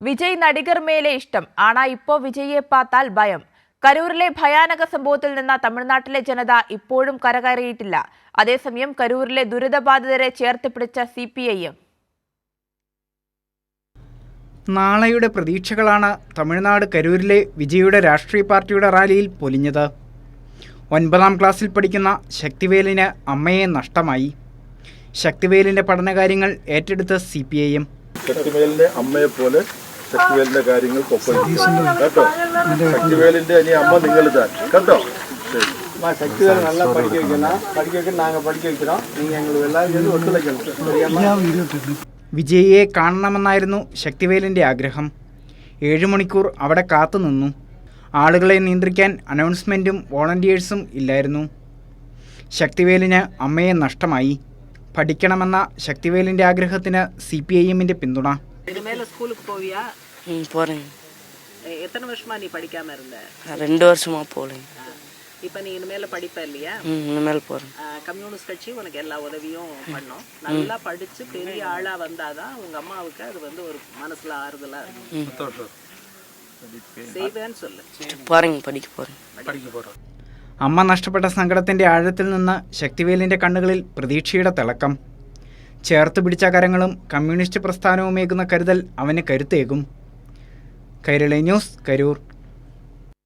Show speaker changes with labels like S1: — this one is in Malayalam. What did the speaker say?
S1: വിജയ് നടികർ മേലെ ഇഷ്ടം ആണാ ഇപ്പോ വിജയെ പാത്താൽ ഭയം. കരൂരിലെ ഭയാനക സംഭവത്തിൽ നിന്ന് തമിഴ്നാട്ടിലെ ജനത ഇപ്പോഴും കരകയറിയിട്ടില്ല. അതേസമയം കരൂരിലെ ദുരിതബാധിതരെ ചേർത്ത് പിടിച്ച CPIM.
S2: നാളെയുടെ പ്രതീക്ഷകളാണ് തമിഴ്നാട് കരൂരിലെ വിജയുടെ രാഷ്ട്രീയ പാർട്ടിയുടെ റാലിയിൽ പൊലിഞ്ഞത്. 9ാം ക്ലാസ്സിൽ പഠിക്കുന്ന ശക്തിവേലിന് അമ്മയെ നഷ്ടമായി. ശക്തിവേലിൻ്റെ പഠനകാര്യങ്ങൾ ഏറ്റെടുത്ത CPIM.
S3: ശക്തിവേലിന്റെ അമ്മയെ പോലെ ശക്തിവേലിന്റെ കാര്യങ്ങൾ കേട്ടോ. ശക്തിവേലിന്റെ ഇനി അമ്മ നിങ്ങൾ കേട്ടോ.
S4: ശക്തിവേൽ നല്ല പഠിക്ക വയ്ക്കണം, നാങ്ങൾ പഠിക്ക വയ്க்கிறோம். നിങ്ങൾ ഞങ്ങൾ എല്ലാവരും ഒത്തുവയ്ക്കണം.
S2: വിജയിയെ കാണണമെന്നായിരുന്നു ശക്തിവേലിൻ്റെ ആഗ്രഹം. 7 മണിക്കൂർ അവിടെ കാത്തുനിന്നു. ആളുകളെ നിയന്ത്രിക്കാൻ അനൗൺസ്മെൻറ്റും വോളണ്ടിയേഴ്സും ഇല്ലായിരുന്നു. ശക്തിവേലിന് അമ്മയെ നഷ്ടമായി. പഠിക്കണമെന്ന ശക്തിവേലിൻ്റെ ആഗ്രഹത്തിന് CPIMന്റെ പിന്തുണ.
S5: எத்தனை வருஷமா நீ படிக்காம இருந்த?
S6: 2 வருஷமா போறேன்.
S5: இப்போ நீ இனிமேல படிப்ப இல்லையா?
S6: இனிமேல் போறேன்.
S5: கம்யூனிஸ்ட் கட்சி உனக்கு எல்லா உதவியும் பண்ணும். நல்லா படிச்சு பெரிய ஆளா வந்தாதான் உங்க அம்மாவுக்கு அது வந்து ஒரு மனசுல ஆறுதலா இருக்கும். செய்வேன்னு சொல்லு.
S6: போறேன், படிக்க போறேன்.
S2: അമ്മ നഷ്ടപ്പെട്ട സങ്കടത്തിൻ്റെ ആഴത്തിൽ നിന്ന് ശക്തിവേലിൻ്റെ കണ്ണുകളിൽ പ്രതീക്ഷയുടെ തിളക്കം. ചേർത്ത് പിടിച്ച കരങ്ങളും കമ്മ്യൂണിസ്റ്റ് പ്രസ്ഥാനവുമേകുന്ന കരുതൽ അവന് കരുത്തേകും. കൈരളി ന്യൂസ്, കരൂർ.